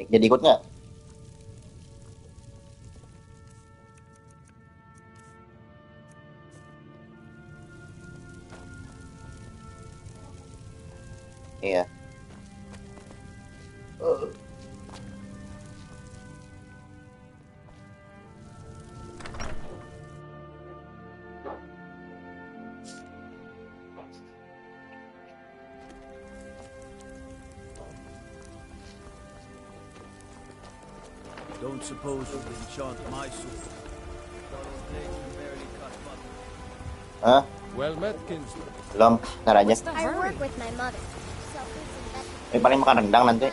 Jadi ikut nggak? Iya. Don't suppose you'll enchant my sword. Those blades can barely cut butter. Hah? Well met, kinsman. Belum, ntar aja. I work with my mother. Ini paling makan rendang nanti.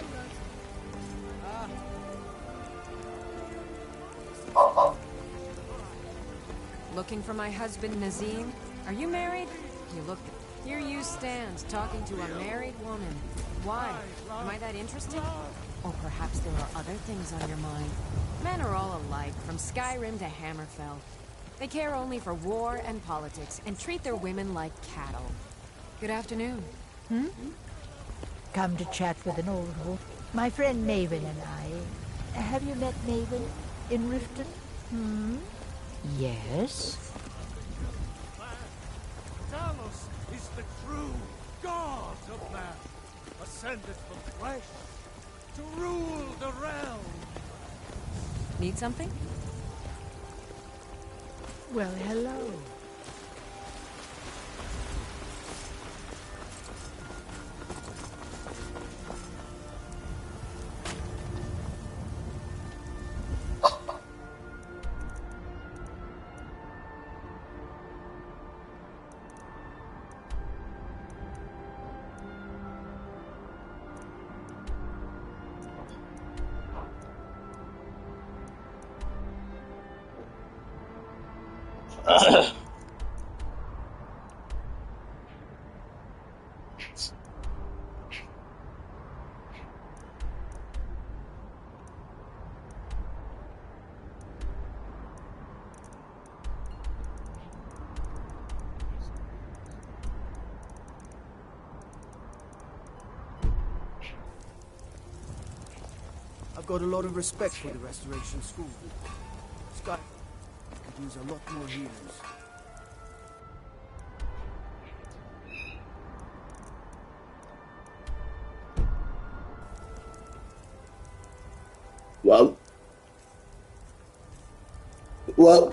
Looking for my husband, Nazim? Are you married? You look... Here you stand, talking to a married woman. Why? Am I that interesting? Or perhaps there are other things on your mind. Men are all alike, from Skyrim to Hammerfell. They care only for war and politics, and treat their women like cattle. Good afternoon. Come to chat with an old wolf. My friend Maven and I. Have you met Maven in Riften? Yes? Talos is the true god of man, ascended from flesh to rule the realm. Need something? Well, hello. I've got a lot of respect for the Restoration School. Skyrim could use a lot more healers. Wow. Wow.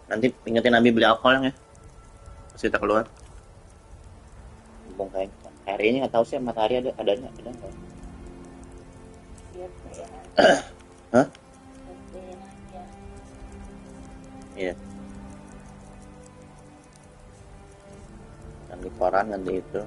Nanti ingetin Abi beli alkohol ya. Pas kita keluar. Mumpung kayak hari ini nggak tahu sih matahari ada nggak? Hah? Iya. Yang di koran nanti itu.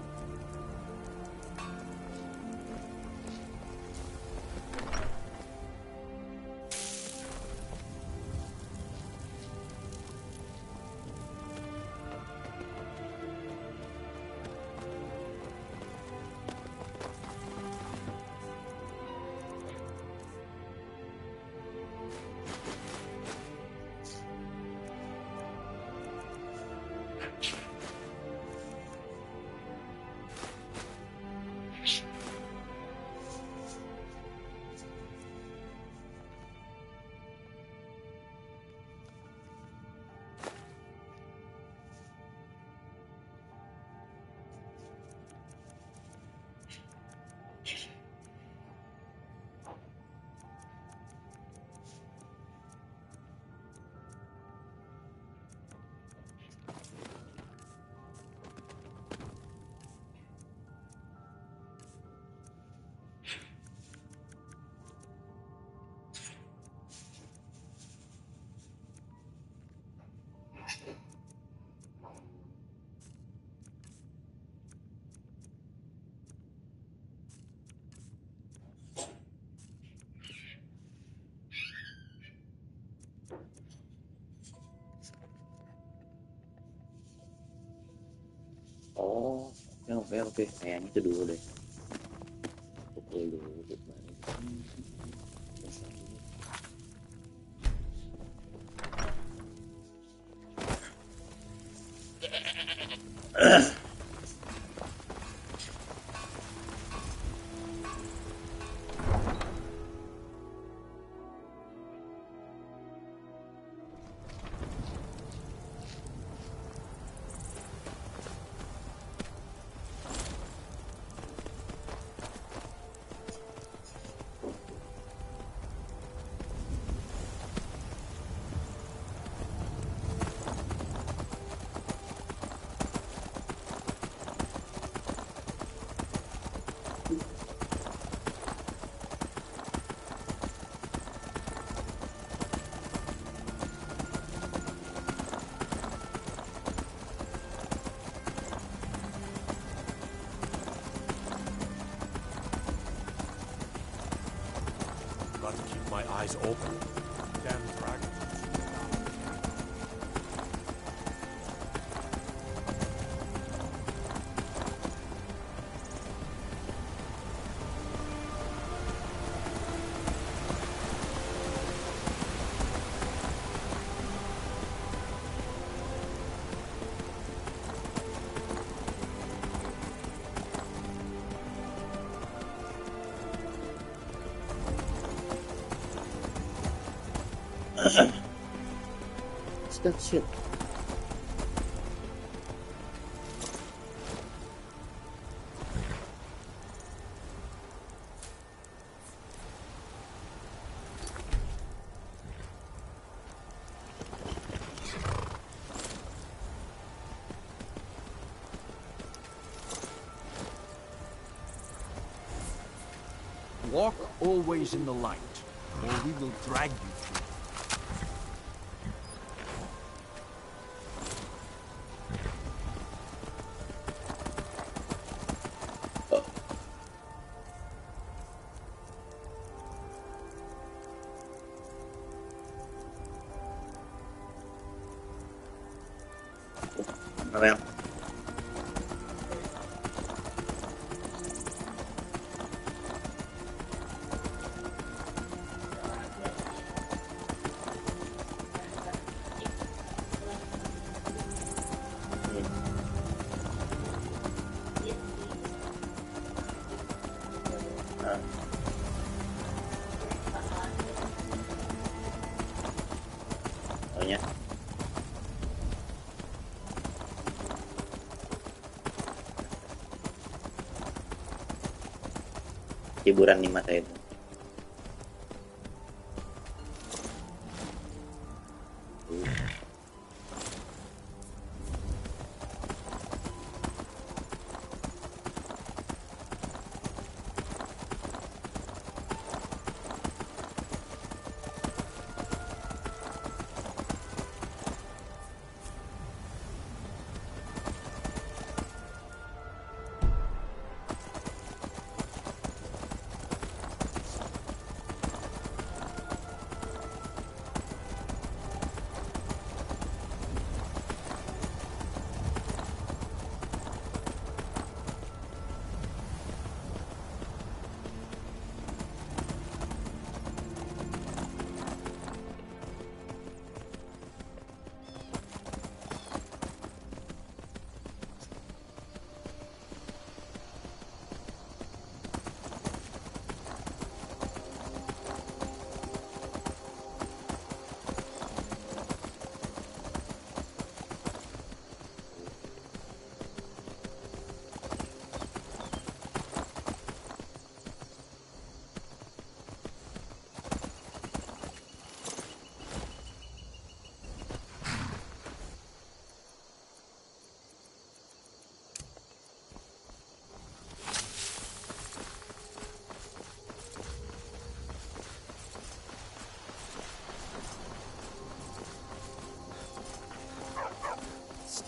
Oh, oke. Kayaknya itu dulu deh. Pukul dulu. Gotta keep my eyes open. Damn dragon. What's that shit? Walk always in the light, or we will drag you through. Apa yang? Ohnya. Hiburan di mata itu.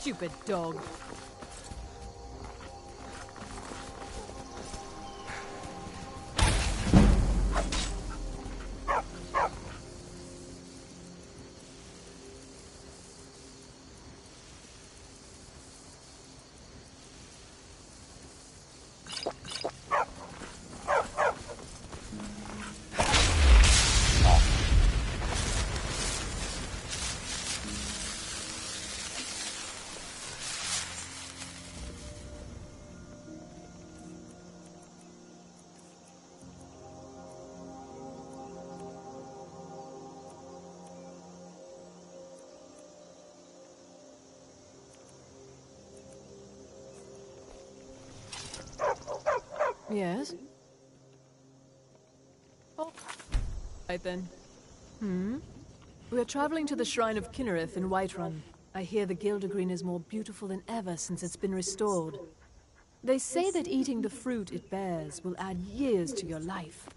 Stupid dog. Yes? Oh. Right then. We are traveling to the Shrine of Kinnereth in Whiterun. I hear the Gildergreen is more beautiful than ever since it's been restored. They say that eating the fruit it bears will add years to your life.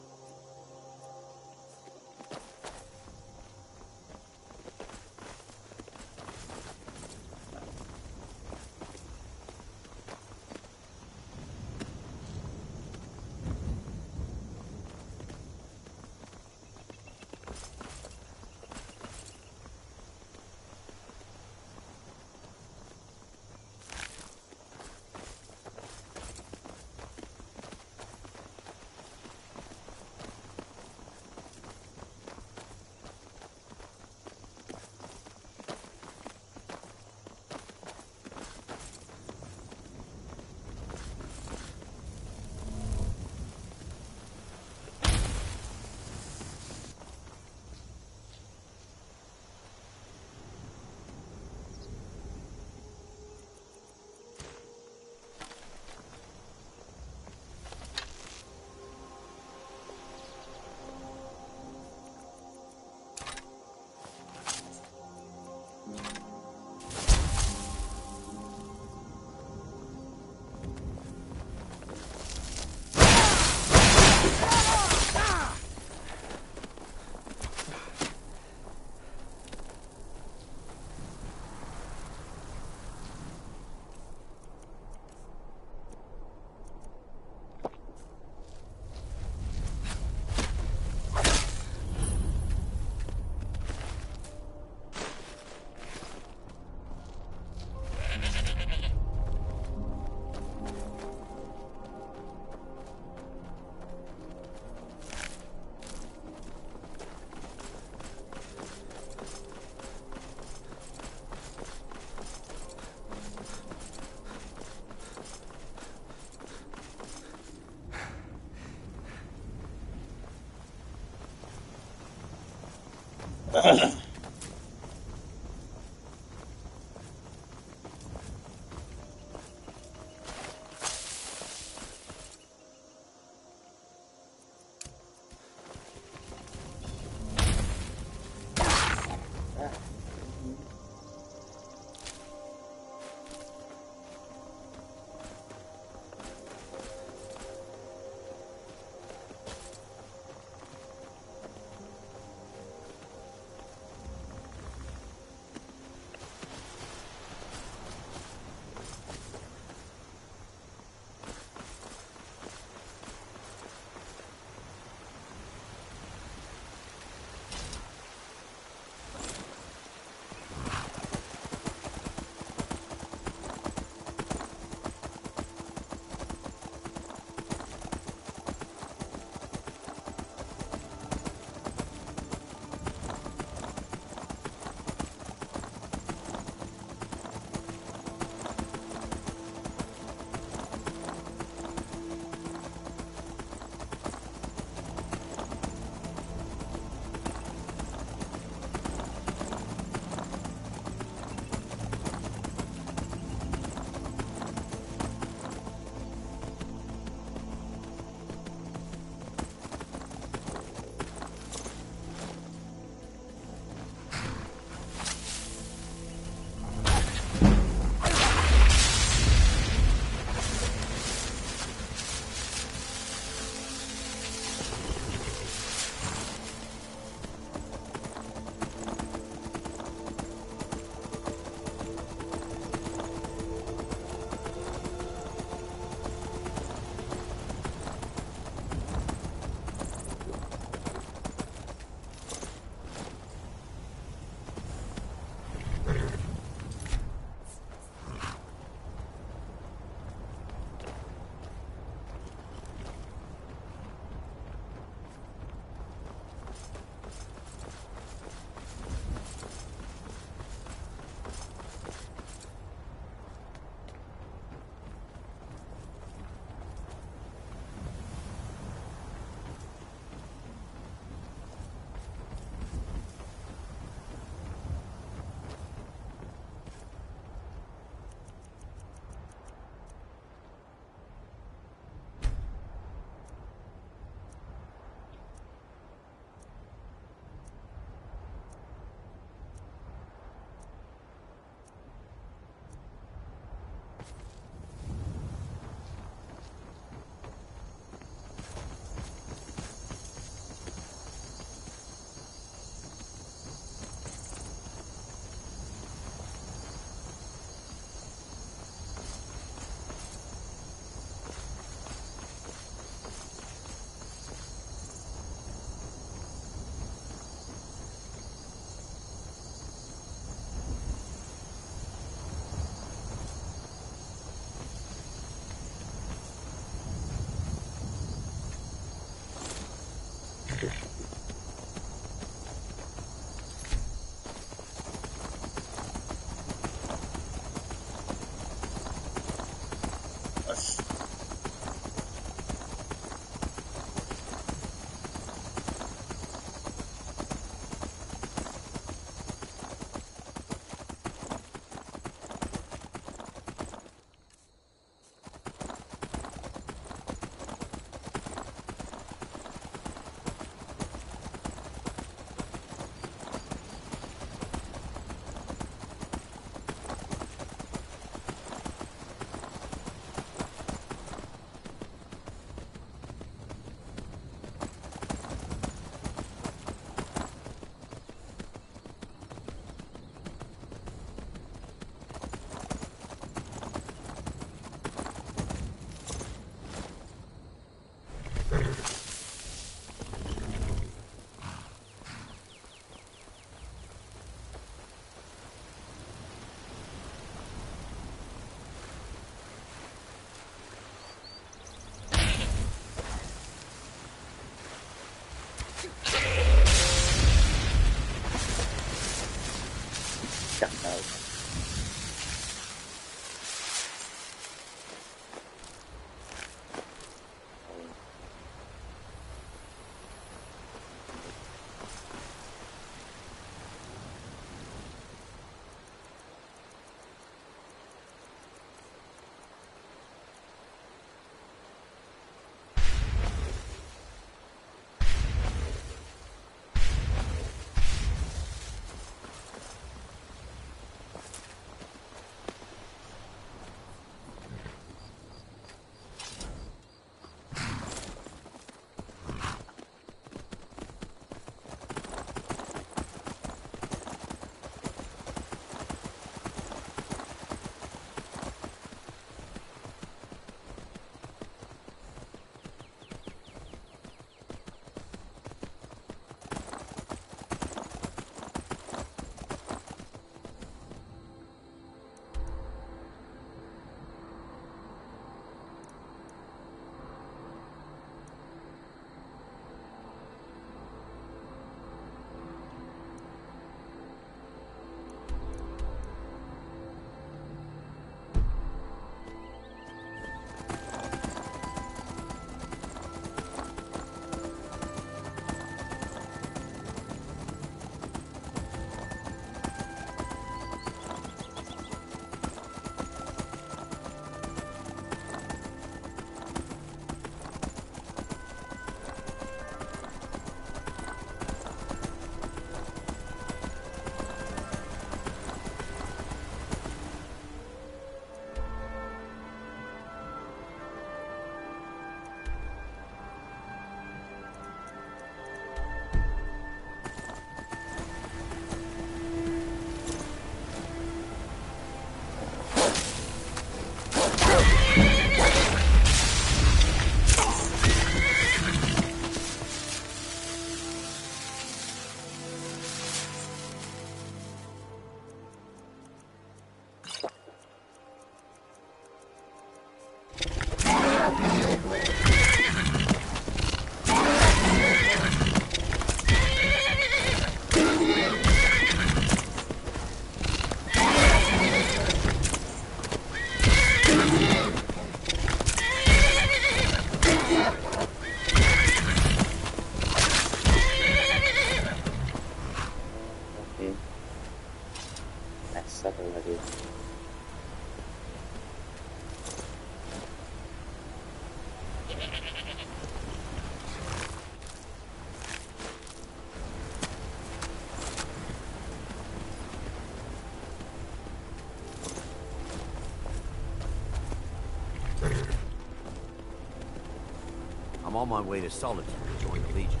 I'm on my way to Solitude to join the Legion.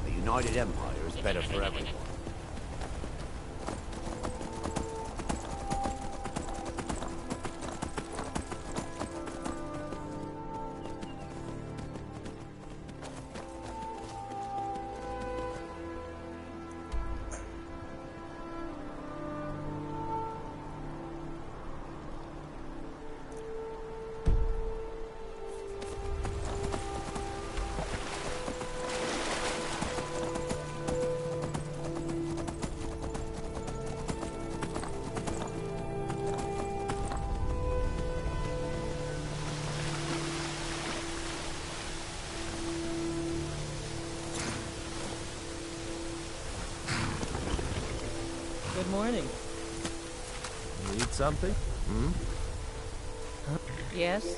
A united empire is better for everyone. Good morning. Need something? Hmm? Yes?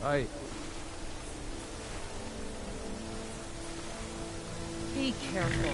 I... Be careful.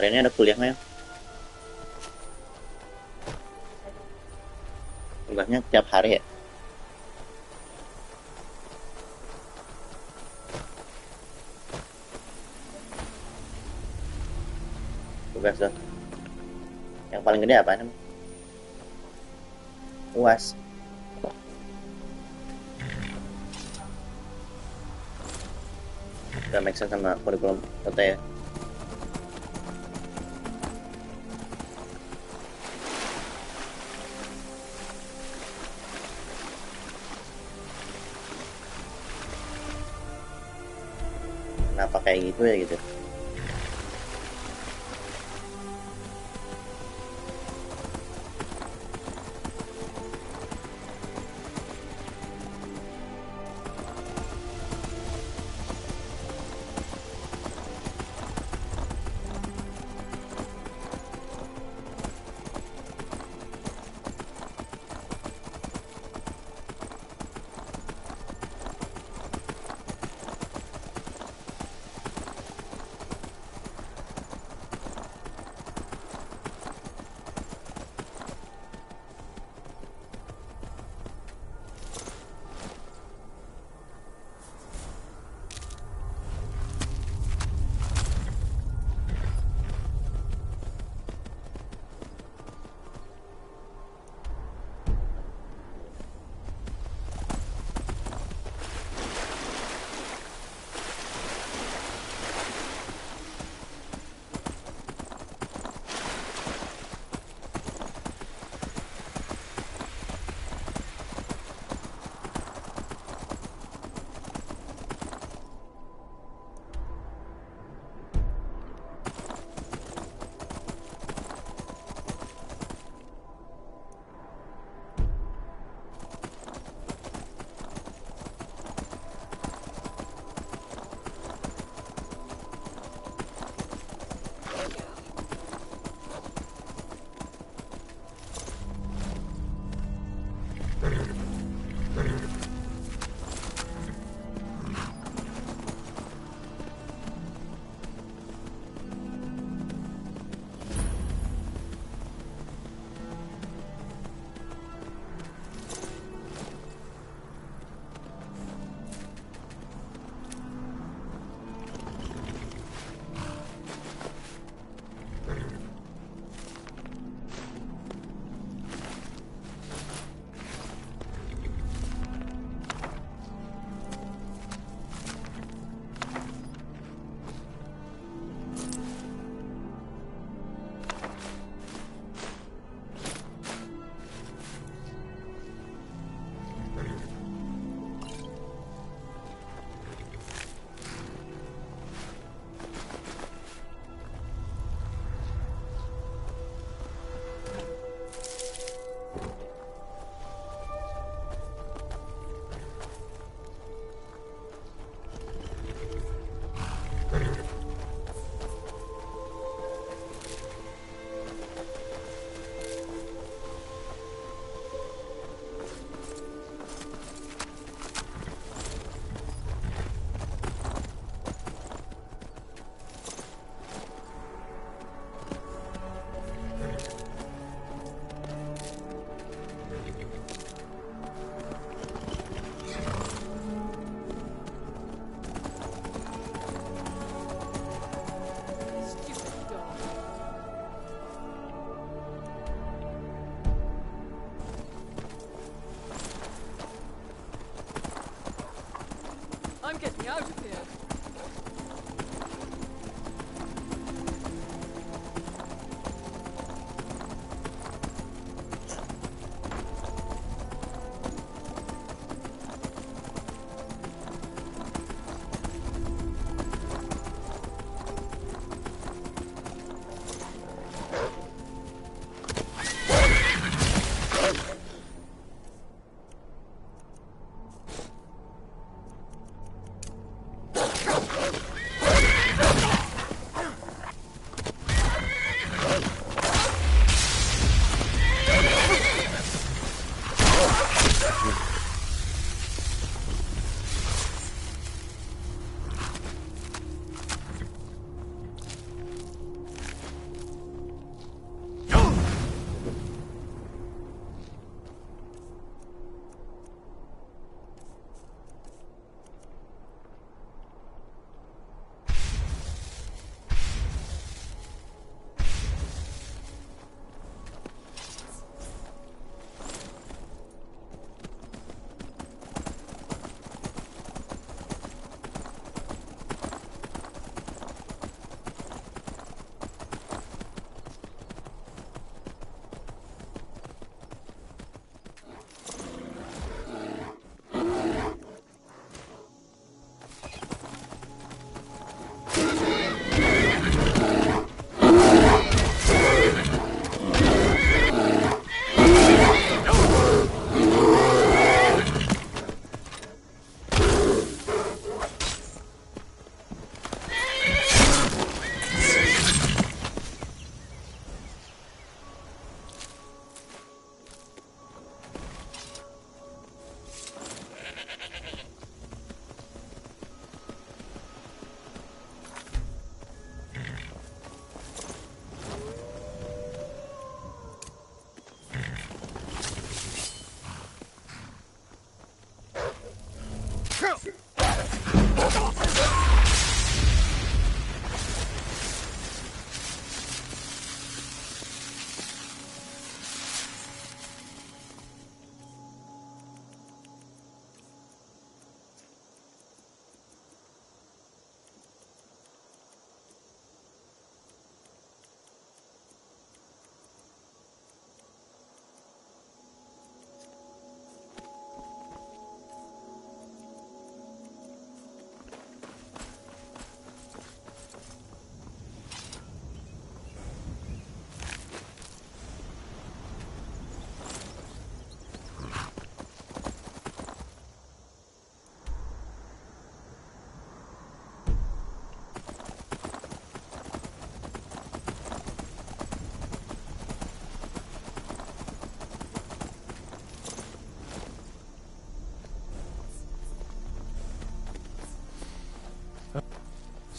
Hari ini ada kuliah nggak ya? Tugasnya tiap hari ya? Tugas tuh. Yang paling gede apa namanya? UAS. Gak make sense sama kurikulum kota ya. Kenapa kayak gitu ya gitu? I'm getting out of here.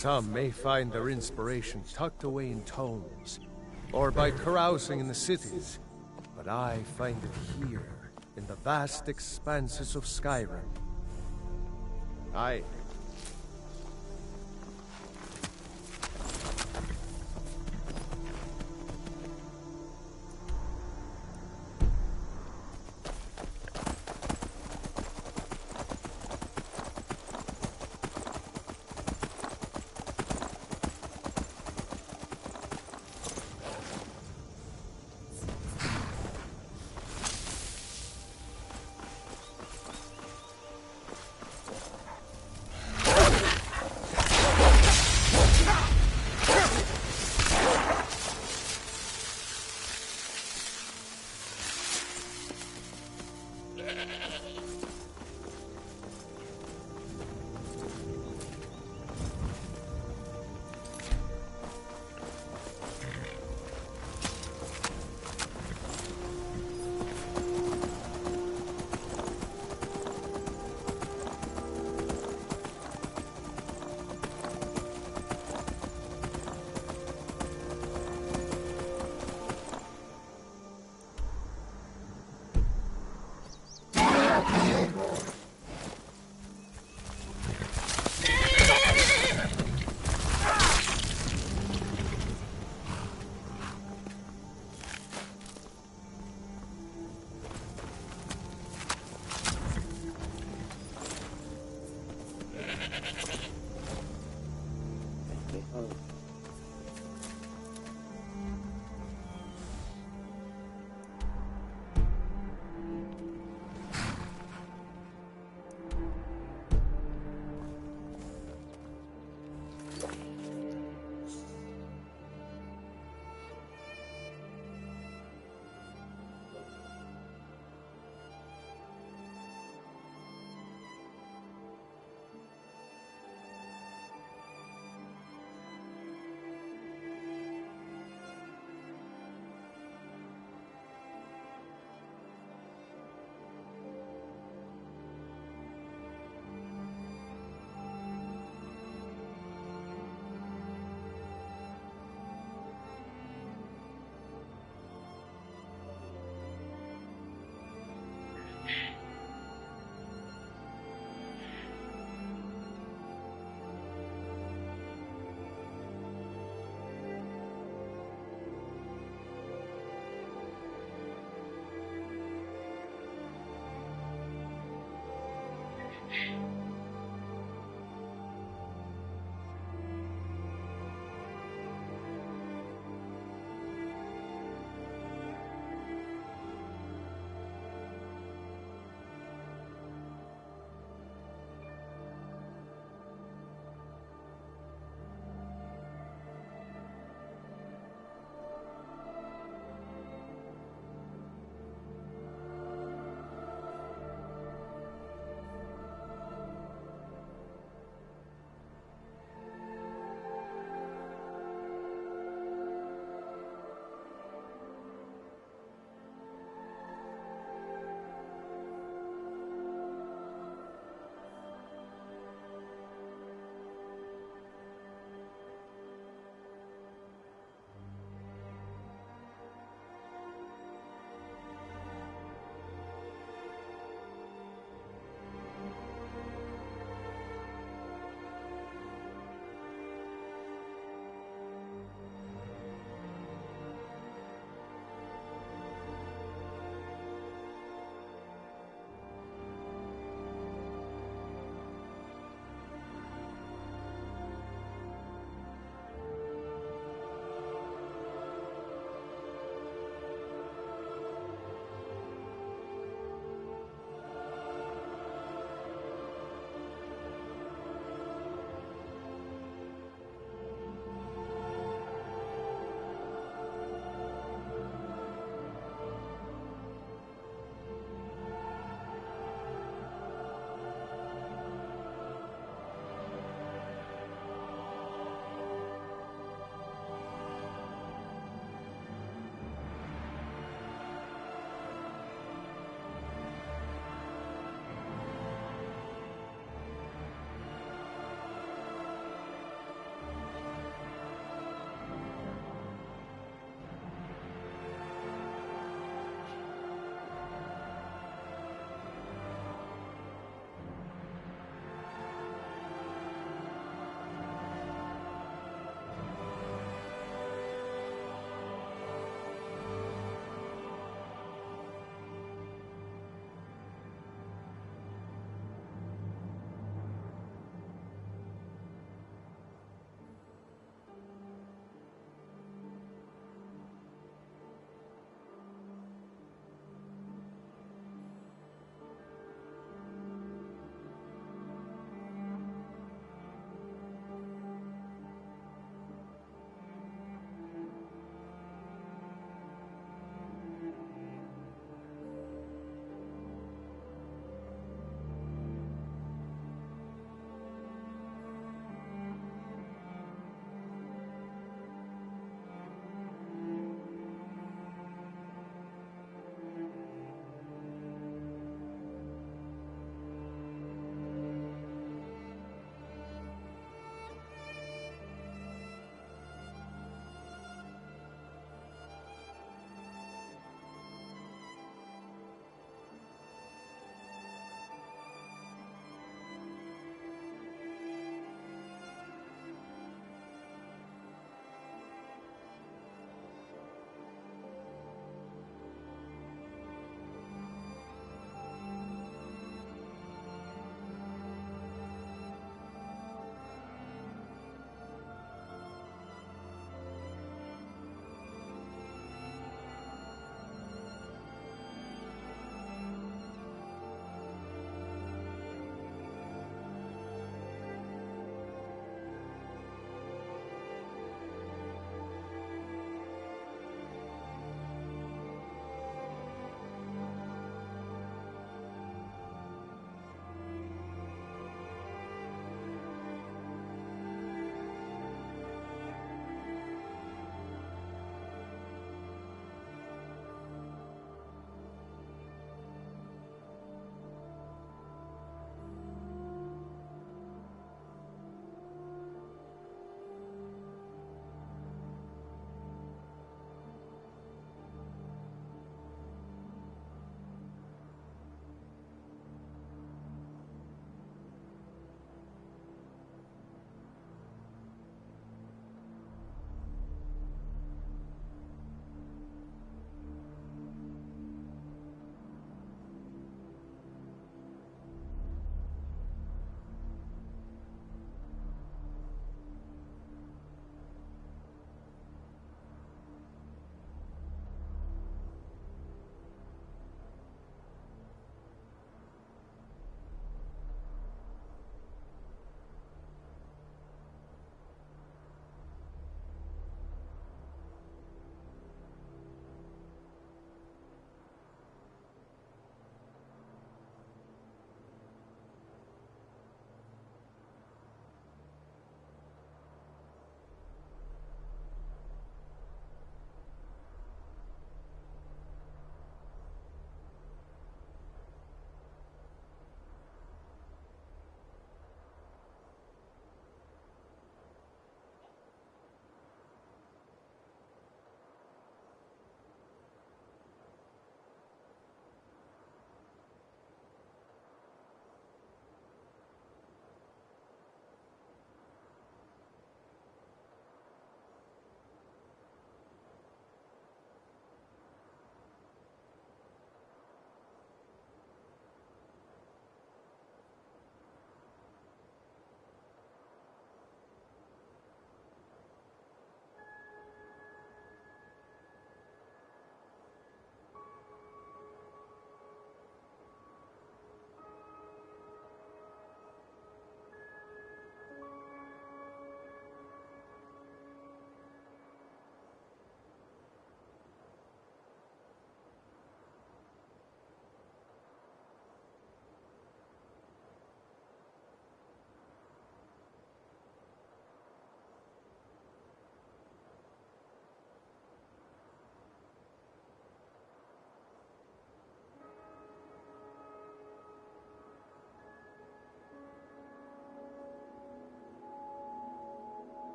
Some may find their inspiration tucked away in tomes, or by carousing in the cities, but I find it here, in the vast expanses of Skyrim. I...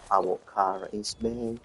Our car is back.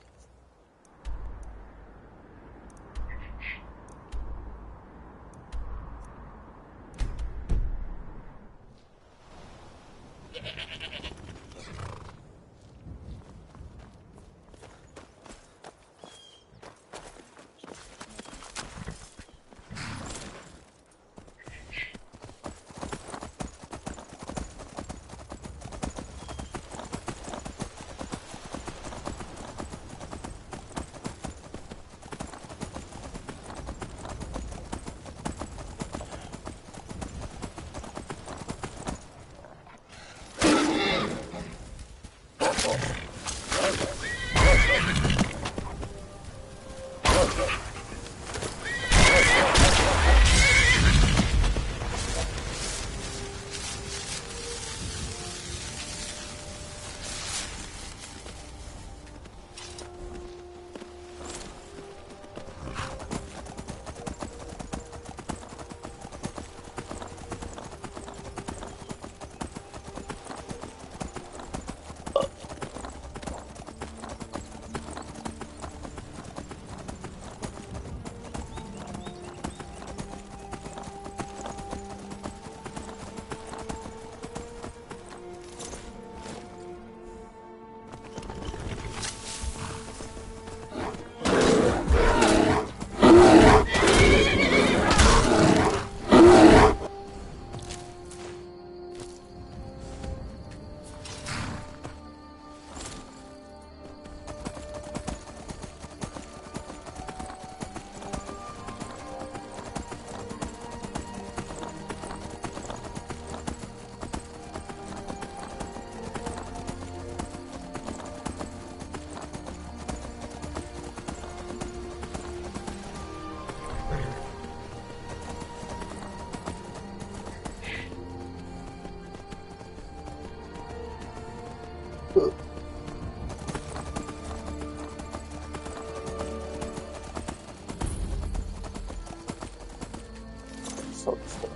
So slow.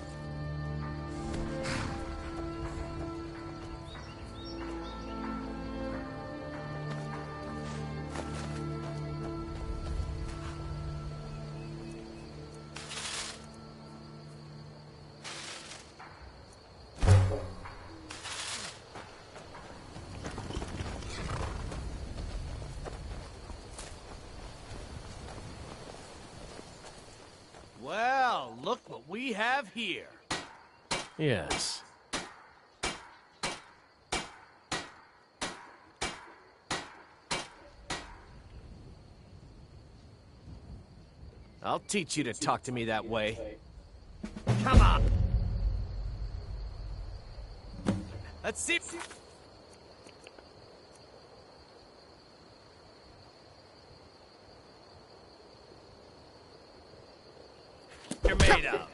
Well, look what we have here. Yes. I'll teach you to talk to me that way. Come on. Let's see. You're made of.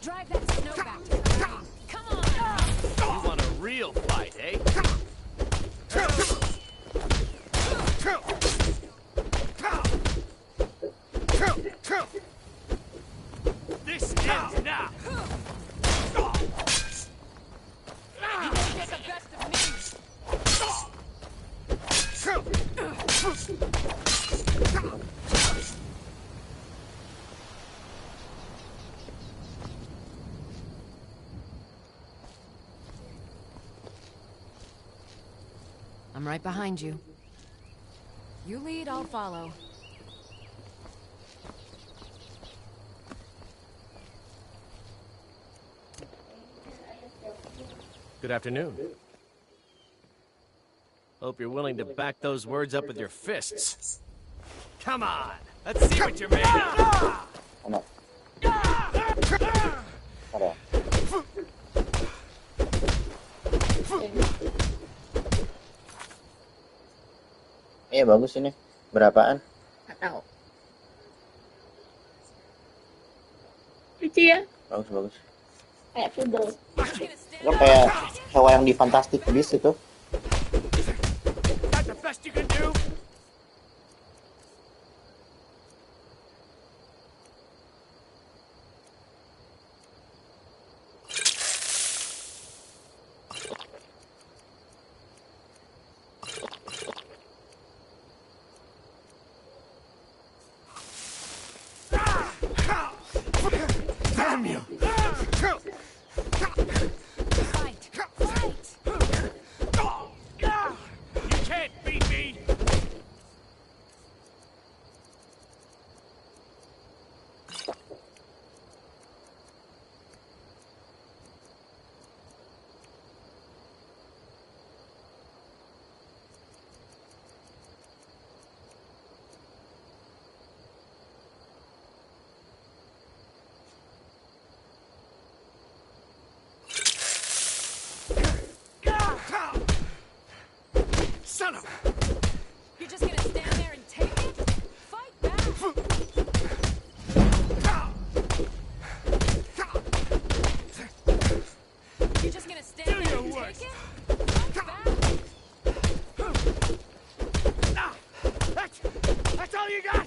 Drive that snow back to the ground. Come on! You want a real fight, eh? This ends now. You won't get the best of me! I'm right behind you. You lead, I'll follow. Good afternoon. Hope you're willing to back those words up with your fists. Come on, let's see what you're made of. Ano? Tara. Bagus ini. Berapaan? Nggak tahu. Lucu ya? Bagus, bagus. Kayak poodle. Lo kayak hewan yang di Fantastic Beasts itu. That's the best you can do. You're just gonna stand there and take it? Fight back! You're just gonna stand there and take it? That's all you got!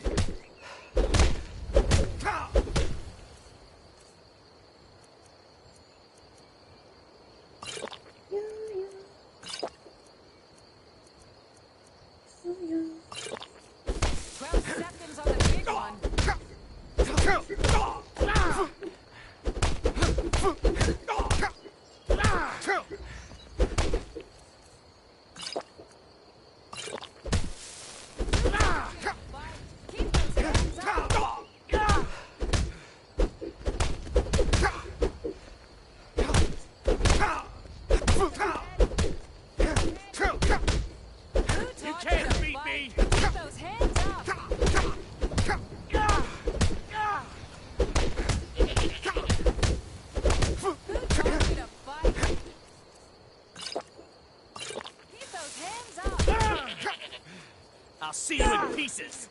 I'll see you in pieces!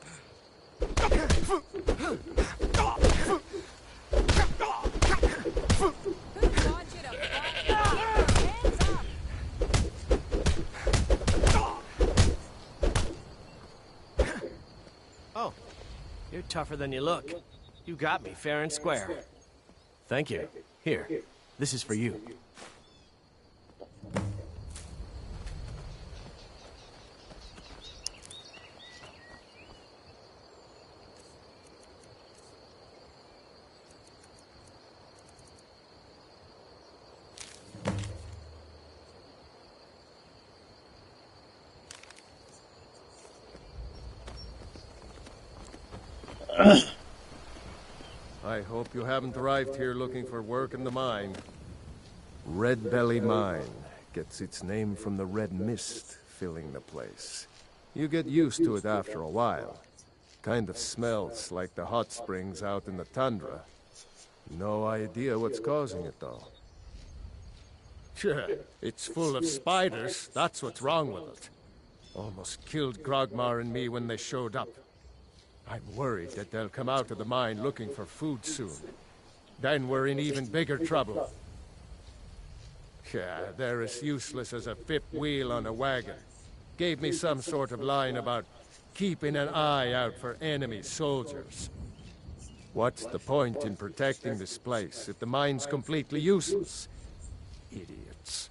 Oh, you're tougher than you look. You got me fair and square. Thank you. Here, this is for you. I hope you haven't arrived here looking for work in the mine. Red Belly Mine gets its name from the red mist filling the place. You get used to it after a while. Kind of smells like the hot springs out in the tundra. No idea what's causing it, though. Sure, it's full of spiders. That's what's wrong with it. Almost killed Grogmar and me when they showed up. I'm worried that they'll come out of the mine looking for food soon. Then we're in even bigger trouble. Yeah, they're as useless as a fifth wheel on a wagon. Gave me some sort of line about keeping an eye out for enemy soldiers. What's the point in protecting this place if the mine's completely useless? Idiots.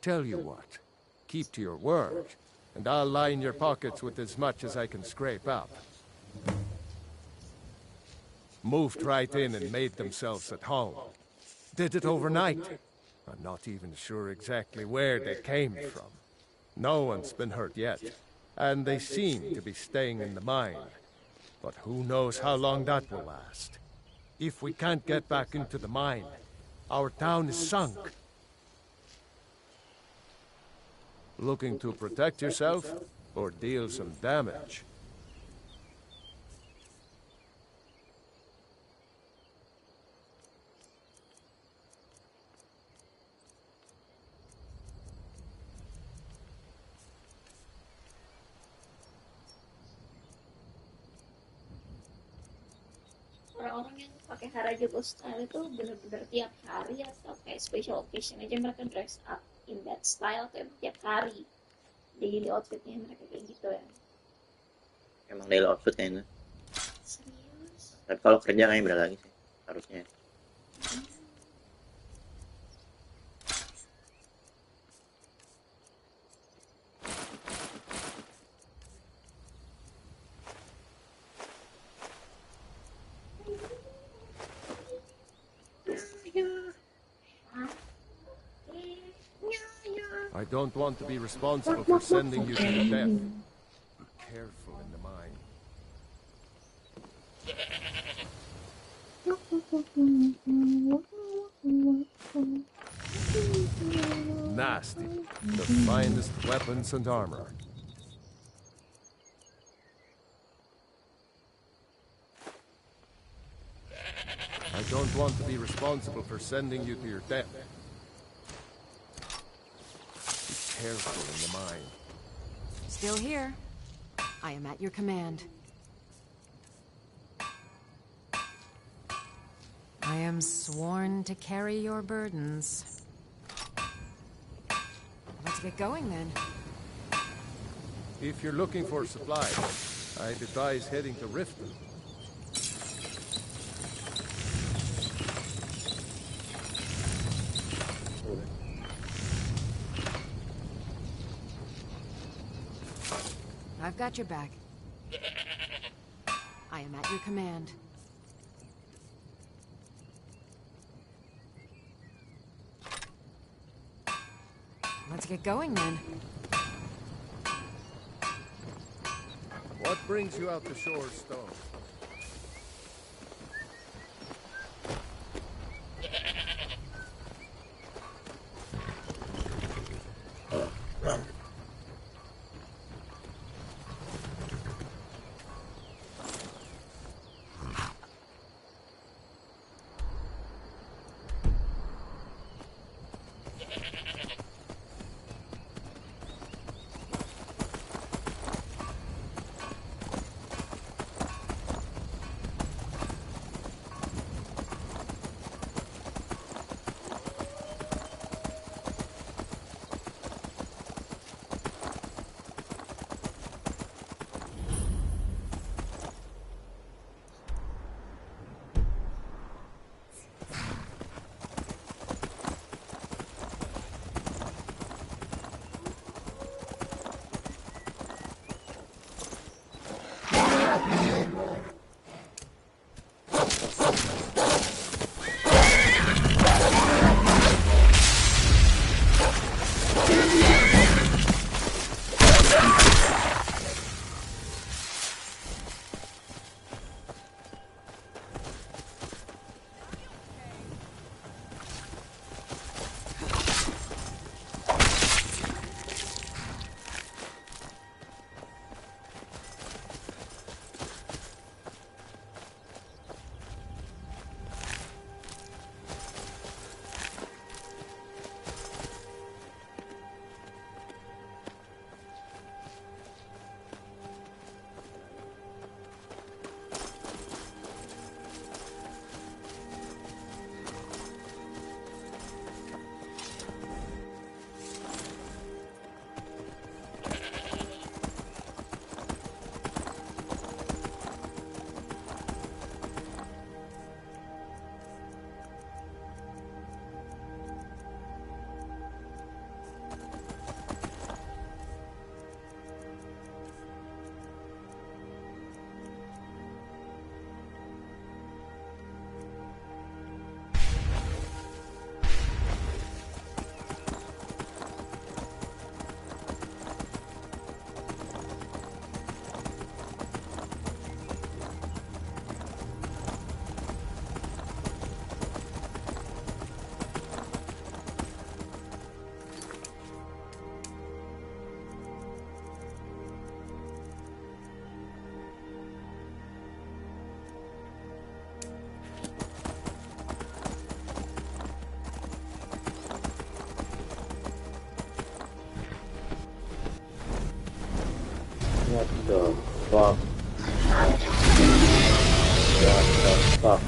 Tell you what, keep to your word, and I'll line your pockets with as much as I can scrape up. Moved right in and made themselves at home. Did it overnight. I'm not even sure exactly where they came from. No one's been hurt yet, and they seem to be staying in the mine. But who knows how long that will last. If we can't get back into the mine, our town is sunk. Looking to protect yourself, or deal some damage? Orang-orang yang pakai Harajuku style itu bener-bener tiap hari atau kayak special occasion aja mereka dress up in that style atau tiap hari daily outfitnya mereka kayak gitu ya. Emang daily outfit kayaknya. Serius? Tapi kalau kerja kayaknya beda lagi sih harusnya. I don't want to be responsible for sending you to your death. Be careful in the mine. Nasty. The finest weapons and armor. I don't want to be responsible for sending you to your death. Be careful in the mine. Still here. I am at your command. I am sworn to carry your burdens. Let's get going then. If you're looking for supplies, I'd advise heading to Riften. I've got your back. I am at your command. Let's get going then. What brings you out to shore, Stone? What the fuck? What the fuck?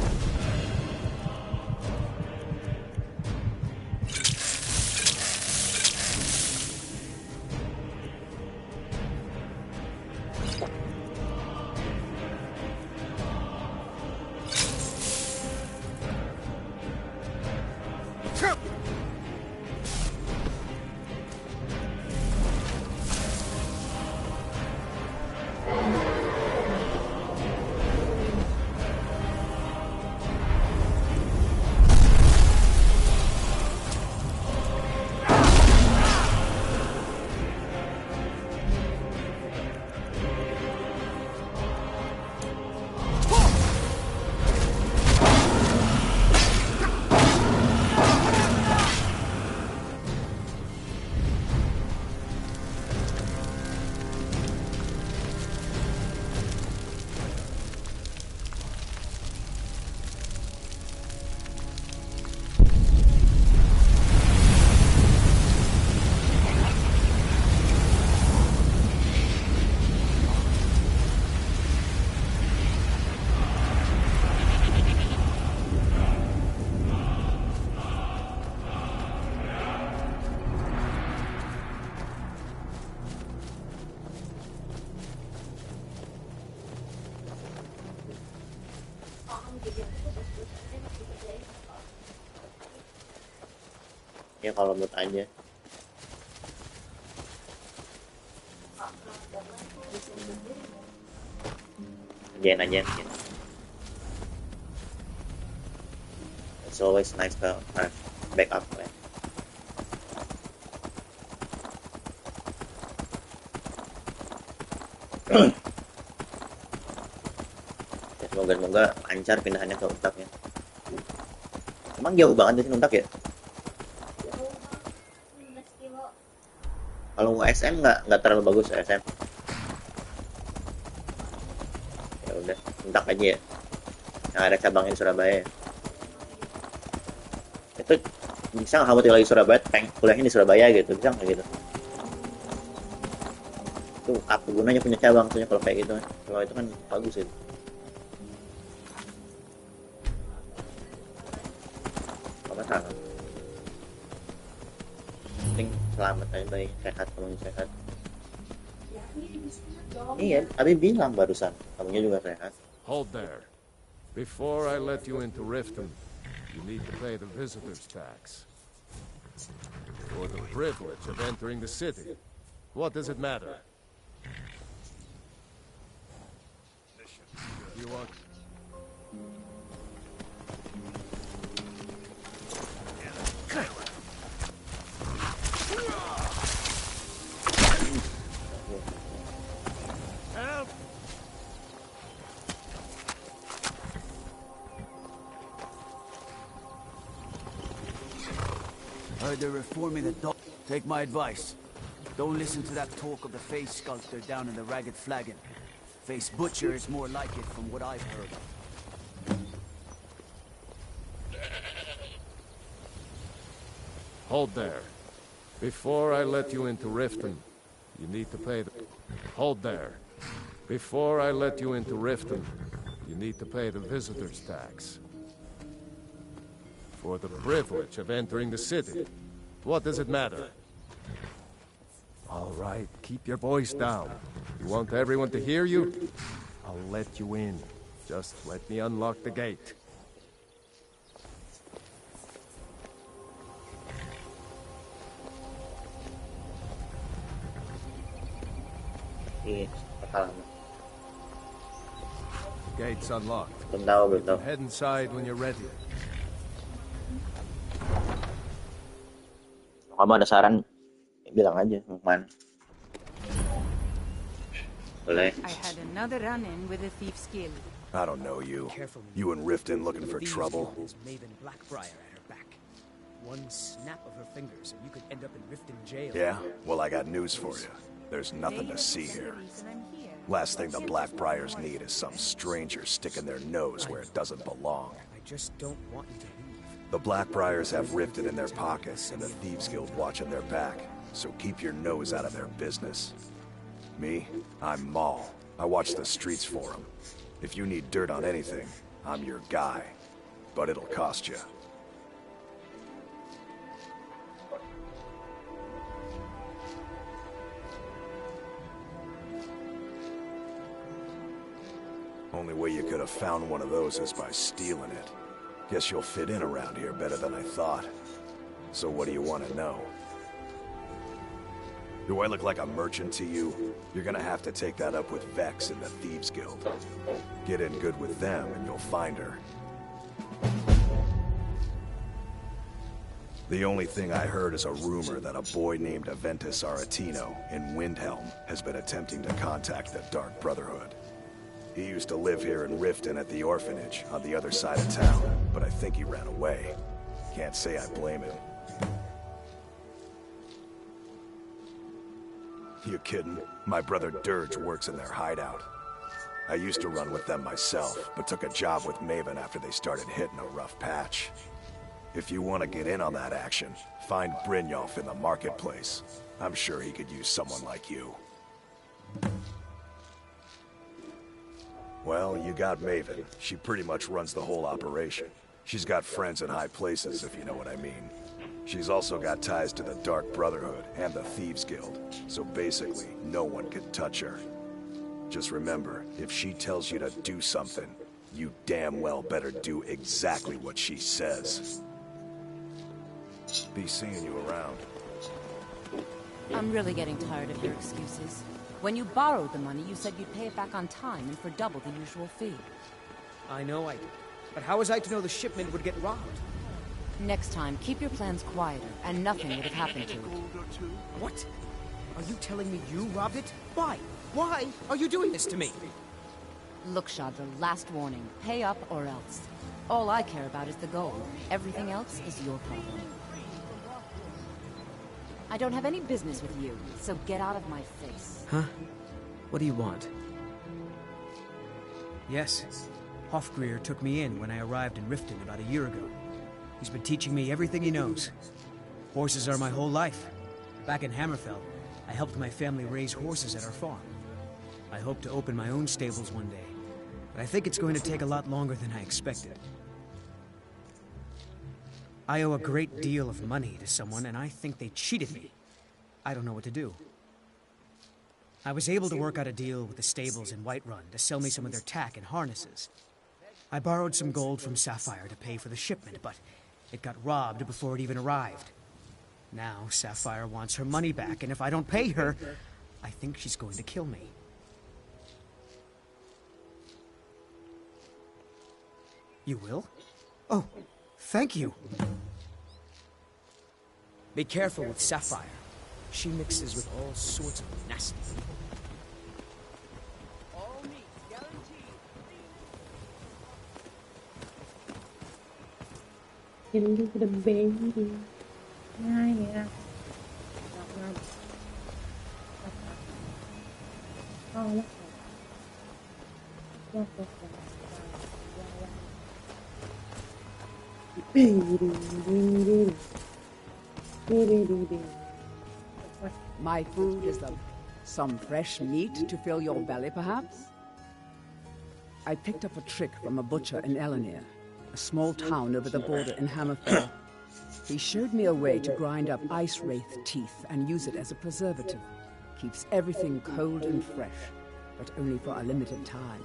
Ya kalau mood aja. Kerjain aja. It's always nice to have backup plan. Ya, semoga lancar pindahannya ke untaknya. Emang jauh banget dari untak ya? Kalau SM nggak terlalu bagus SM. Ya udah, untak aja ya. Yang ada cabangnya di Surabaya. Itu bisa nggak kamu tinggal di Surabaya, kuliahnya di Surabaya gitu, bisa nggak gitu? Itu apa gunanya punya cabang tuh kalau kayak gitu? Kalau itu kan bagus itu. Apa salah? Penting selamat aja, baik sehat, kamu sehat. Iya, Abi bilang barusan, kamunya juga sehat. Hold there. Before I let you into Riften, you need to pay the visitor's tax. For the privilege of entering the city. What does it matter? You want... Help! They're reforming the dog. Take my advice. Don't listen to that talk of the face sculptor down in the Ragged Flagon. Face butcher is more like it from what I've heard. Hold there. Before I let you into Riften, you need to pay the... Hold there. Before I let you into Riften, you need to pay the visitor's tax. For the privilege of entering the city. What does it matter? All right, keep your voice down. You want everyone to hear you? I'll let you in. Just let me unlock the gate. Iya, salah. The gate's unlocked. Belum tahu. Head inside when you're ready. Kamu ada saran, bilang aja mau kemana. Boleh. I had another run-in with a thief's guild. I don't know you. You and Riften looking for trouble? Maven Blackbriar at her back. One snap of her fingers and you could end up in Riften jail. Yeah? Well, I got news for you. There's nothing to see here. Last thing the Blackbriars need is some stranger sticking their nose where it doesn't belong. I just don't want you to leave. The Blackbriars have Riften in their pockets and the Thieves Guild watching their back, so keep your nose out of their business. Me? I'm Maul. I watch the streets for them. If you need dirt on anything, I'm your guy. But it'll cost you. Only way you could have found one of those is by stealing it. Guess you'll fit in around here better than I thought. So what do you want to know? Do I look like a merchant to you? You're gonna have to take that up with Vex in the Thieves Guild. Get in good with them and you'll find her. The only thing I heard is a rumor that a boy named Aventus Aretino in Windhelm has been attempting to contact the Dark Brotherhood. He used to live here in Riften at the orphanage on the other side of town, but I think he ran away. Can't say I blame him. You kidding? My brother Dirge works in their hideout. I used to run with them myself, but took a job with Maven after they started hitting a rough patch. If you want to get in on that action, find Brynjolf in the marketplace. I'm sure he could use someone like you. Well, you got Maven. She pretty much runs the whole operation. She's got friends in high places, if you know what I mean. She's also got ties to the Dark Brotherhood and the Thieves Guild, so basically, no one can touch her. Just remember, if she tells you to do something, You damn well better do exactly what she says. Be seeing you around. I'm really getting tired of your excuses. When you borrowed the money, you said you'd pay it back on time and for double the usual fee. I know I did. But how was I to know the shipment would get robbed? Next time, keep your plans quieter, and nothing would have happened to it. What? Are you telling me you robbed it? Why? Why are you doing this to me? Look, Chandra, last warning. Pay up or else. All I care about is the gold. Everything else is your problem. I don't have any business with you, so get out of my face. Huh? What do you want? Yes. Hofgreer took me in when I arrived in Riften about a year ago. He's been teaching me everything he knows. Horses are my whole life. Back in Hammerfell, I helped my family raise horses at our farm. I hope to open my own stables one day, but I think it's going to take a lot longer than I expected. I owe a great deal of money to someone, and I think they cheated me. I don't know what to do. I was able to work out a deal with the stables in Whiterun to sell me some of their tack and harnesses. I borrowed some gold from Sapphire to pay for the shipment, but it got robbed before it even arrived. Now Sapphire wants her money back, and if I don't pay her, I think she's going to kill me. You will? Oh, thank you. Be careful with Sapphire. She mixes with all sorts of nasty people. Into the baby. Yeah. My food is some fresh meat to fill your belly, perhaps? I picked up a trick from a butcher in Elenir, a small town over the border in Hammerfell. He showed me a way to grind up ice wraith teeth and use it as a preservative. Keeps everything cold and fresh, but only for a limited time.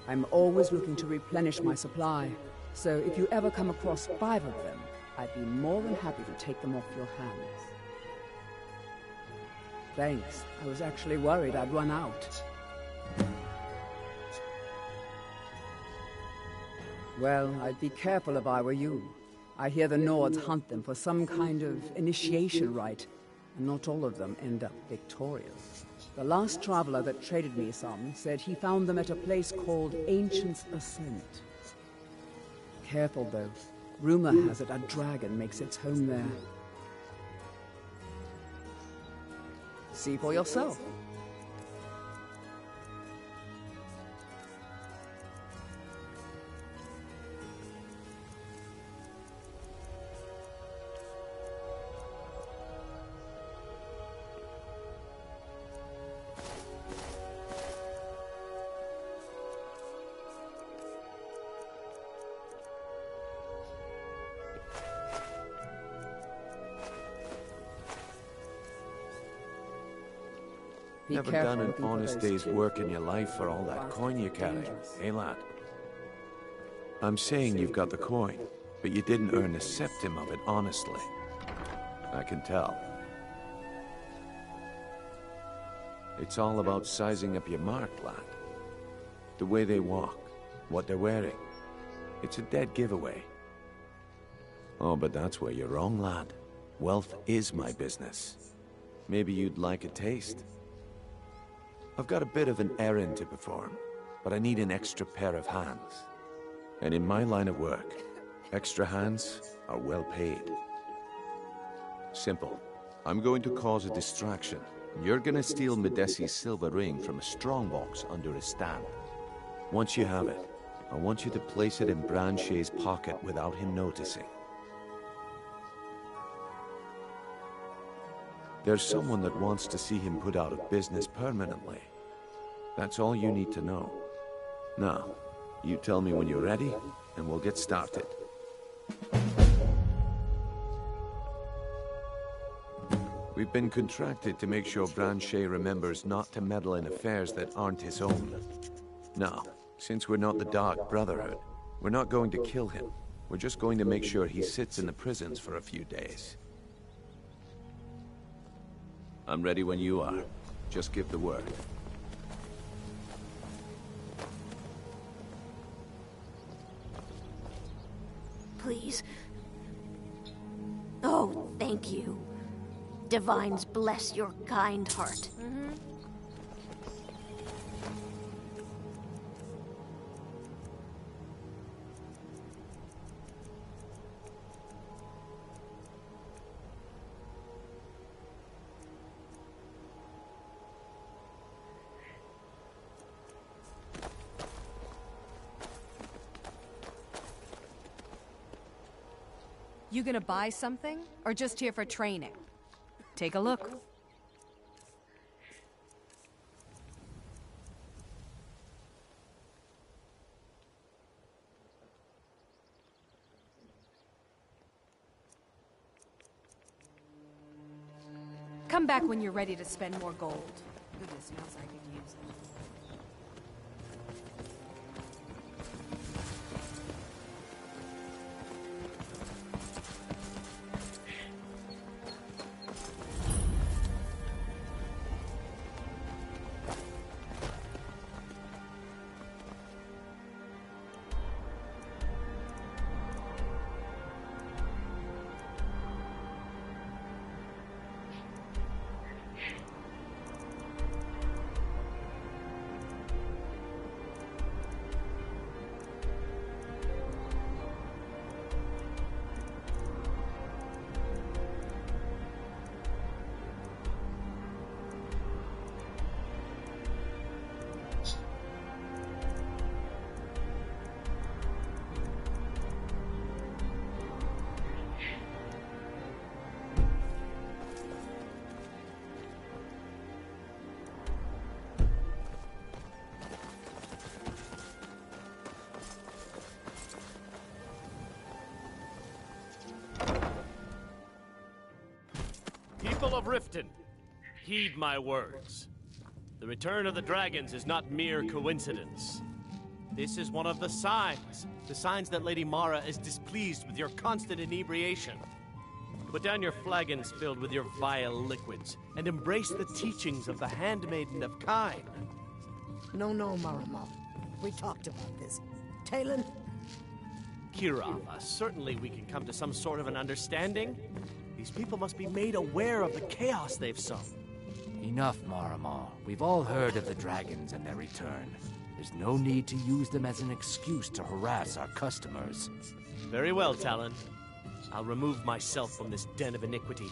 I'm always looking to replenish my supply, so if you ever come across 5 of them, I'd be more than happy to take them off your hands. Thanks. I was actually worried I'd run out. Well, I'd be careful if I were you. I hear the Nords hunt them for some kind of initiation rite, and not all of them end up victorious. The last traveler that traded me some said he found them at a place called Ancient's Ascent. Careful, though. Rumor has it a dragon makes its home there. See for yourself. Never done an honest day's work in your life for all that coin you carry, eh, lad? I'm saying you've got the coin, but you didn't earn a septim of it honestly. I can tell. It's all about sizing up your mark, lad. The way they walk, what they're wearing. It's a dead giveaway. Oh, but that's where you're wrong, lad. Wealth is my business. Maybe you'd like a taste. I've got a bit of an errand to perform, but I need an extra pair of hands. And in my line of work, extra hands are well paid. Simple. I'm going to cause a distraction. You're gonna steal Medesi's silver ring from a strongbox under his stand. Once you have it, I want you to place it in Branche's pocket without him noticing. There's someone that wants to see him put out of business permanently. That's all you need to know. Now, you tell me when you're ready, and we'll get started. We've been contracted to make sure Branche remembers not to meddle in affairs that aren't his own. Now, Since we're not the Dark Brotherhood, we're not going to kill him. We're just going to make sure he sits in the prisons for a few days. I'm ready when you are. Just give the word. Please. Oh, thank you. Divines bless your kind heart. You gonna buy something, or just here for training? Take a look. Come back when you're ready to spend more gold. Goodness knows I could use it. People of Riften, heed my words. The return of the dragons is not mere coincidence. This is one of the signs that Lady Mara is displeased with your constant inebriation. Put down your flagons filled with your vile liquids, and embrace the teachings of the Handmaiden of Kine. No, Marama. We talked about this. Talon? Kirava, certainly we can come to some sort of an understanding. These people must be made aware of the chaos they've sown. Enough, Marama. We've all heard of the dragons and their return. There's no need to use them as an excuse to harass our customers. Very well, Talon. I'll remove myself from this den of iniquity.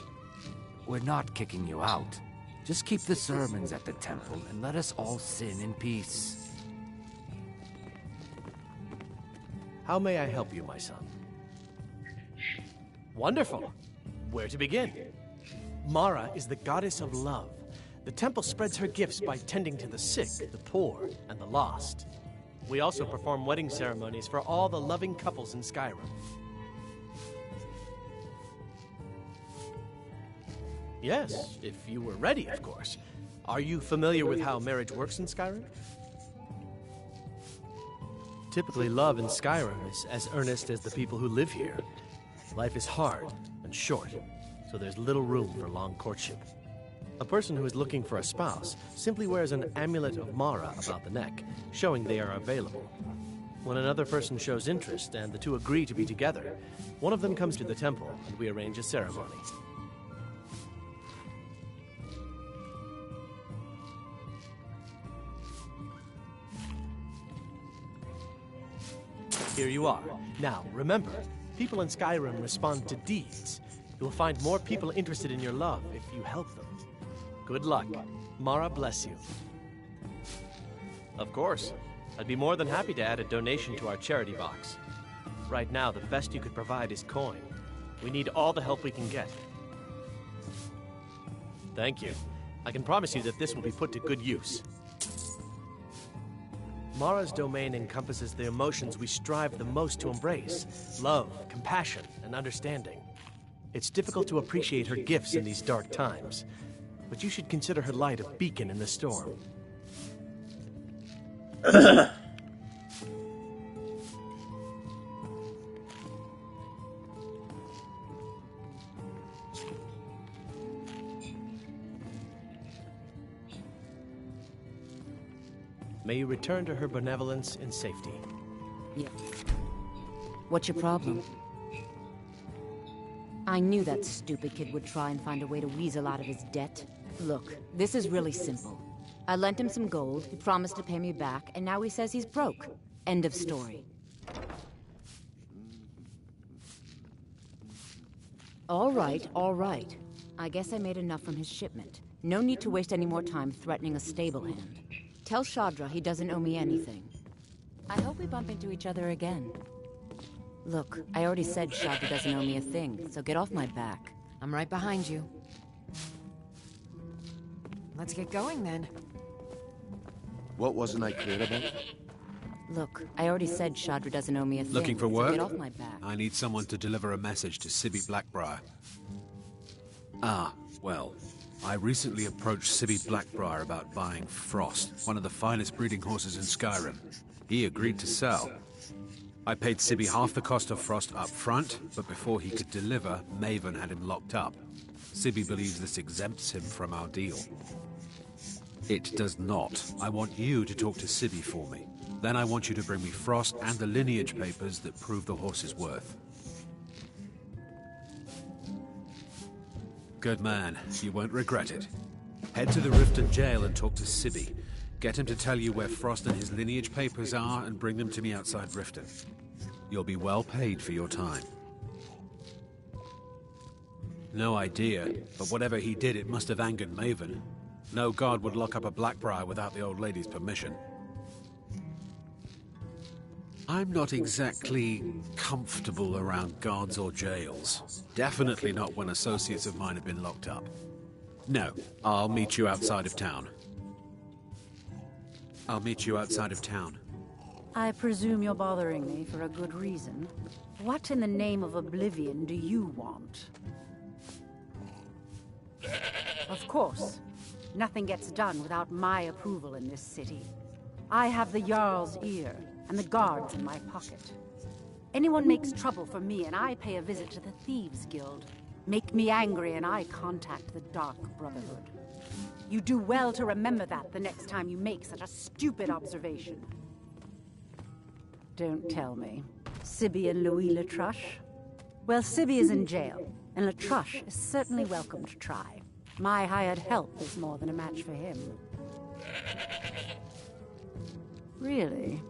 We're not kicking you out. Just keep the sermons at the temple and let us all sin in peace. How may I help you, my son? Wonderful. Where to begin? Mara is the goddess of love. The temple spreads her gifts by tending to the sick, the poor, and the lost. We also perform wedding ceremonies for all the loving couples in Skyrim. Yes, if you were ready, of course. Are you familiar with how marriage works in Skyrim? Typically, love in Skyrim is as earnest as the people who live here. Life is hard and short, so there's little room for long courtship. A person who is looking for a spouse simply wears an amulet of Mara about the neck, showing they are available. When another person shows interest and the two agree to be together, one of them comes to the temple and we arrange a ceremony. Here you are. Now, remember, people in Skyrim respond to deeds. You'll find more people interested in your love if you help them. Good luck. Mara bless you. Of course. I'd be more than happy to add a donation to our charity box. Right now, the best you could provide is coin. We need all the help we can get. Thank you. I can promise you that this will be put to good use. Mara's domain encompasses the emotions we strive the most to embrace: love, compassion, and understanding. It's difficult to appreciate her gifts in these dark times, but you should consider her light a beacon in the storm. May you return to her benevolence in safety. Yeah. What's your problem? I knew that stupid kid would try and find a way to weasel out of his debt. Look, this is really simple. I lent him some gold, he promised to pay me back, and now he says he's broke. End of story. All right, all right. I guess I made enough from his shipment. No need to waste any more time threatening a stable hand. Tell Shadra he doesn't owe me anything. I hope we bump into each other again. Look, I already said Shadra doesn't owe me a thing, so get off my back. I'm right behind you. Let's get going then. What wasn't I clear about? Look, I already said Shadra doesn't owe me a thing. Looking for so work? get off my back. I need someone to deliver a message to Sibby Blackbriar. Ah, well, I recently approached Sibby Blackbriar about buying Frost, one of the finest breeding horses in Skyrim. He agreed to sell. I paid Sibby half the cost of Frost up front, but before he could deliver, Maven had him locked up. Sibby believes this exempts him from our deal. It does not. I want you to talk to Sibby for me. Then I want you to bring me Frost and the lineage papers that prove the horse's worth. Good man. You won't regret it. Head to the Riften jail and talk to Sibby. Get him to tell you where Frost and his lineage papers are and bring them to me outside Riften. You'll be well paid for your time. No idea, but whatever he did, it must have angered Maven. No guard would lock up a Blackbriar without the old lady's permission. I'm not exactly comfortable around guards or jails. Definitely not when associates of mine have been locked up. No, I'll meet you outside of town. I'll meet you outside of town. I presume you're bothering me for a good reason. What in the name of oblivion do you want? Of course. Nothing gets done without my approval in this city. I have the Jarl's ear, and the guards in my pocket. Anyone makes trouble for me, and I pay a visit to the Thieves' Guild. Make me angry, and I contact the Dark Brotherhood. You do well to remember that the next time you make such a stupid observation. Don't tell me. Sibby and Louis Latruche? Well, Sibby is in jail, and Latruche is certainly welcome to try. My hired help is more than a match for him. Really?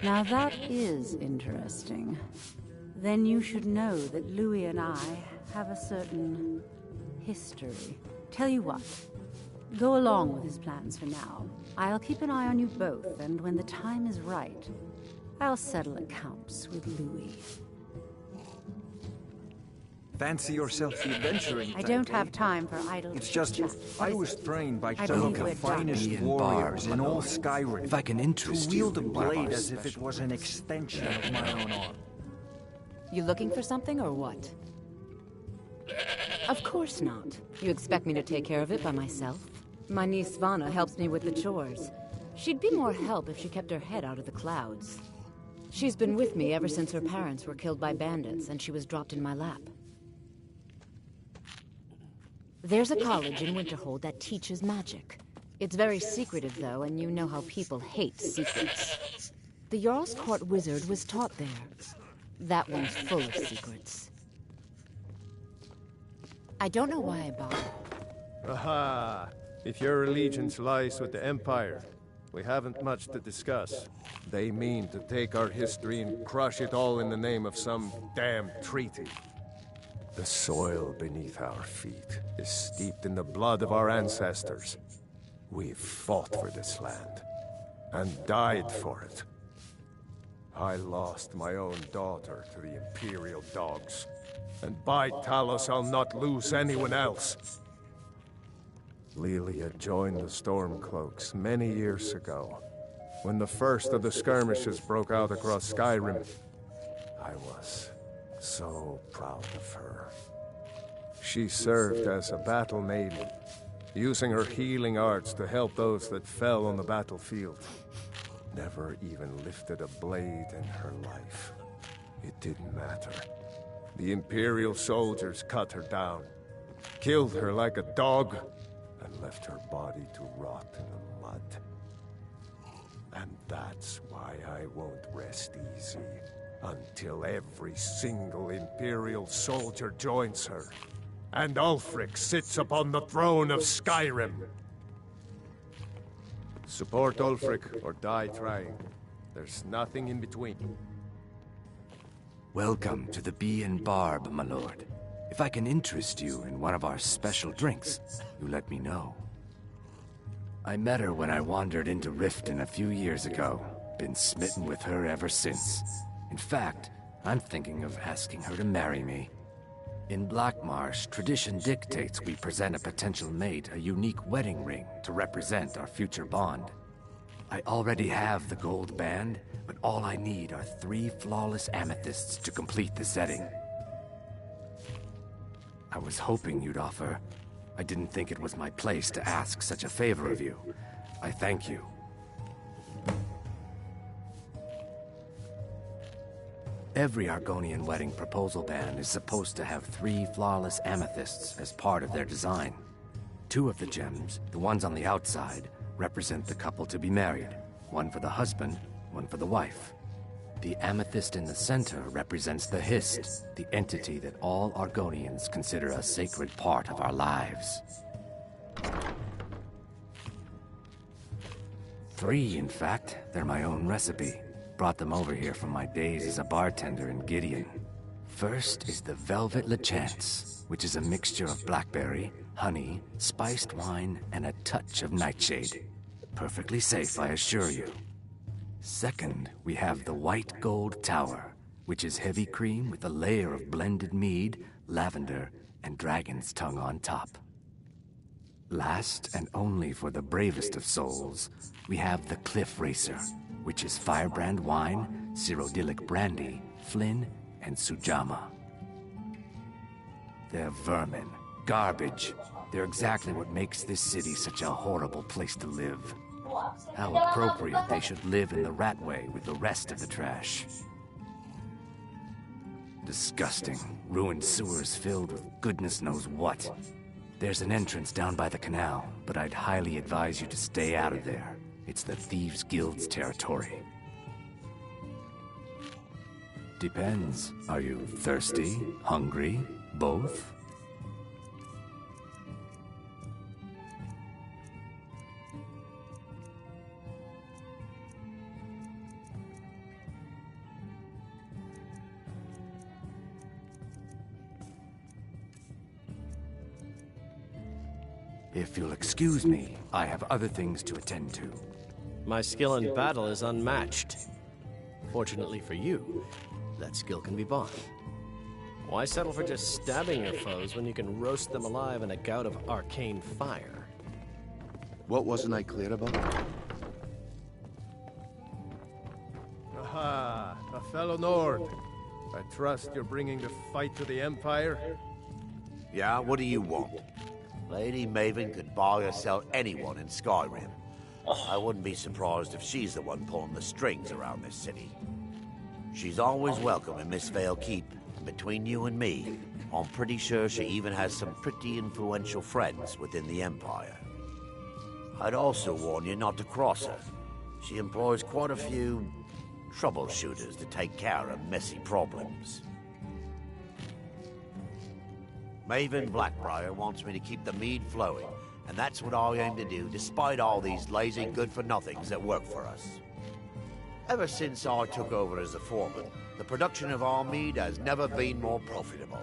Now that is interesting. Then you should know that Louis and I have a certain history. Tell you what, go along with his plans for now. I'll keep an eye on you both, and when the time is right, I'll settle accounts with Louis. Fancy yourself the adventuring I type, don't eh? have time for idle It's just, chit-chat. I was trained by I some of believe the we're finest done. warriors in all Manor. Skyrim. If I can interest to wield you a in one of blade our as if it was an extension of my own arm. You looking for something or what? Of course not. You expect me to take care of it by myself? My niece Svana helps me with the chores. She'd be more help if she kept her head out of the clouds. She's been with me ever since her parents were killed by bandits and she was dropped in my lap. There's a college in Winterhold that teaches magic. It's very secretive, though, and you know how people hate secrets. The Jarl's Court wizard was taught there. That one's full of secrets. I don't know why I bothered. Aha! If your allegiance lies with the Empire, we haven't much to discuss. They mean to take our history and crush it all in the name of some damn treaty. The soil beneath our feet is steeped in the blood of our ancestors. We've fought for this land, and died for it. I lost my own daughter to the Imperial dogs, and by Talos I'll not lose anyone else. Lilia joined the Stormcloaks many years ago, when the first of the skirmishes broke out across Skyrim. I was so proud of her. She served as a battle maiden, using her healing arts to help those that fell on the battlefield. Never even lifted a blade in her life. It didn't matter. The Imperial soldiers cut her down, killed her like a dog, and left her body to rot in the mud. And That's why I won't rest easy until every single Imperial soldier joins her, and Ulfric sits upon the throne of Skyrim. Support Ulfric or die trying. There's nothing in between. Welcome to the Bee and Barb, my lord. If I can interest you in one of our special drinks, you let me know. I met her when I wandered into Riften a few years ago. Been smitten with her ever since. In fact, I'm thinking of asking her to marry me. In Blackmarsh, tradition dictates we present a potential mate a unique wedding ring to represent our future bond. I already have the gold band, but all I need are 3 flawless amethysts to complete the setting. I was hoping you'd offer. I didn't think it was my place to ask such a favor of you. I thank you. Every Argonian wedding proposal band is supposed to have 3 flawless amethysts as part of their design. 2 of the gems, the ones on the outside, represent the couple to be married. 1 for the husband, 1 for the wife. The amethyst in the center represents the Hist, the entity that all Argonians consider a sacred part of our lives. 3, in fact. They're my own recipe. Brought them over here from my days as a bartender in Gideon. First is the Velvet Lechance, which is a mixture of blackberry, honey, spiced wine, and a touch of nightshade. Perfectly safe, I assure you. Second, we have the White Gold Tower, which is heavy cream with a layer of blended mead, lavender, and dragon's tongue on top. Last, and only for the bravest of souls, we have the Cliff Racer, which is firebrand wine, Cyrodiilic brandy, Flynn, and Sujamma. They're vermin, garbage. They're exactly what makes this city such a horrible place to live. How appropriate they should live in the Ratway with the rest of the trash. Disgusting. Ruined sewers filled with goodness knows what. There's an entrance down by the canal, but I'd highly advise you to stay out of there. It's the Thieves' Guild's territory. Depends. Are you thirsty? Hungry? Both? If you'll excuse me, I have other things to attend to. My skill in battle is unmatched. Fortunately for you, that skill can be bought. Why settle for just stabbing your foes when you can roast them alive in a gout of arcane fire? What wasn't I clear about? Aha, a fellow Nord. I trust you're bringing the fight to the Empire? Yeah, what do you want? Lady Maven could buy or sell anyone in Skyrim. I wouldn't be surprised if she's the one pulling the strings around this city. She's always welcome in Mistveil Keep, and between you and me, I'm pretty sure she even has some pretty influential friends within the Empire. I'd also warn you not to cross her. She employs quite a few troubleshooters to take care of messy problems. Maven Blackbriar wants me to keep the mead flowing, and that's what I aim to do despite all these lazy good-for-nothings that work for us. Ever since I took over as a foreman, the production of our mead has never been more profitable.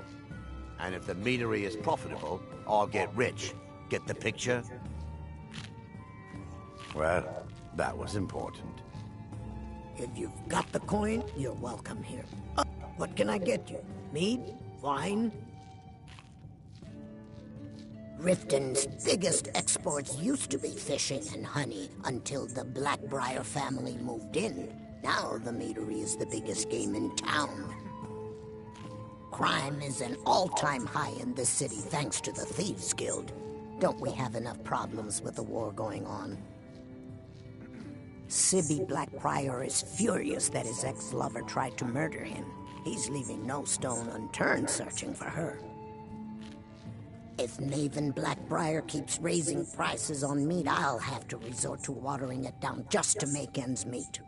And if the meadery is profitable, I'll get rich. Get the picture? Well, that was important. If you've got the coin, you're welcome here. What can I get you? Mead? Wine? Riften's biggest exports used to be fishing and honey until the Blackbriar family moved in. Now the meadery is the biggest game in town. Crime is an all-time high in this city thanks to the Thieves' Guild. Don't we have enough problems with the war going on? Sibby Blackbriar is furious that his ex-lover tried to murder him. He's leaving no stone unturned searching for her. If Maven Blackbriar keeps raising prices on meat, I'll have to resort to watering it down just to make ends meet.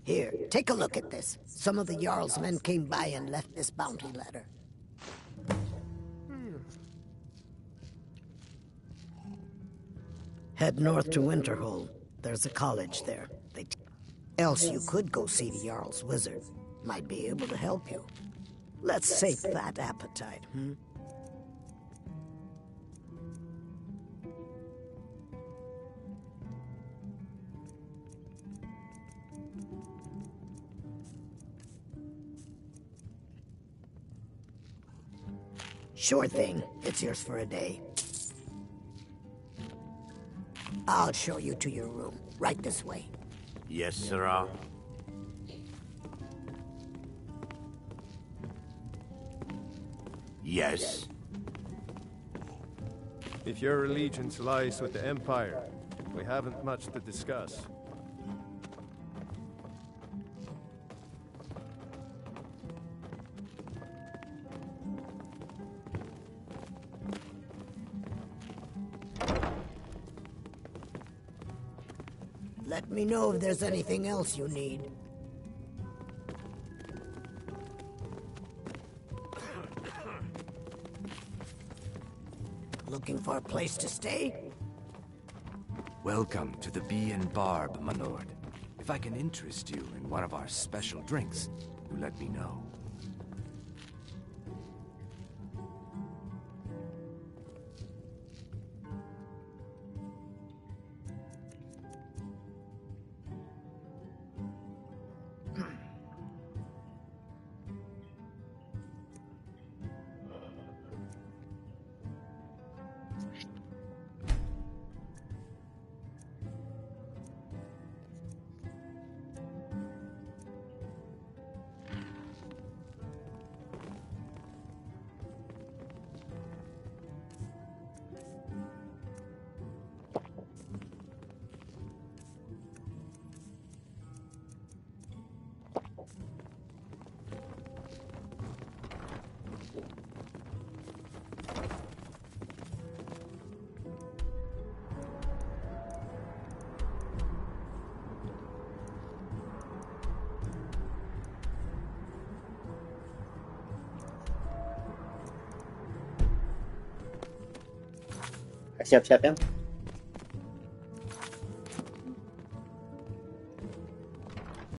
Here, take a look at this. Some of the Jarl's men came by and left this bounty letter. Head north to Winterhold. There's a college there. Else you could go see the Jarl's wizard. Might be able to help you. Let's sate that appetite, Sure thing. It's yours for a day. I'll show you to your room. Right this way. Yes, sirrah. Yes. If your allegiance lies with the Empire, we haven't much to discuss. Let me know if there's anything else you need. Looking for a place to stay? Welcome to the Bee and Barb, my lord. If I can interest you in one of our special drinks, you let me know. Siap-siap, yang.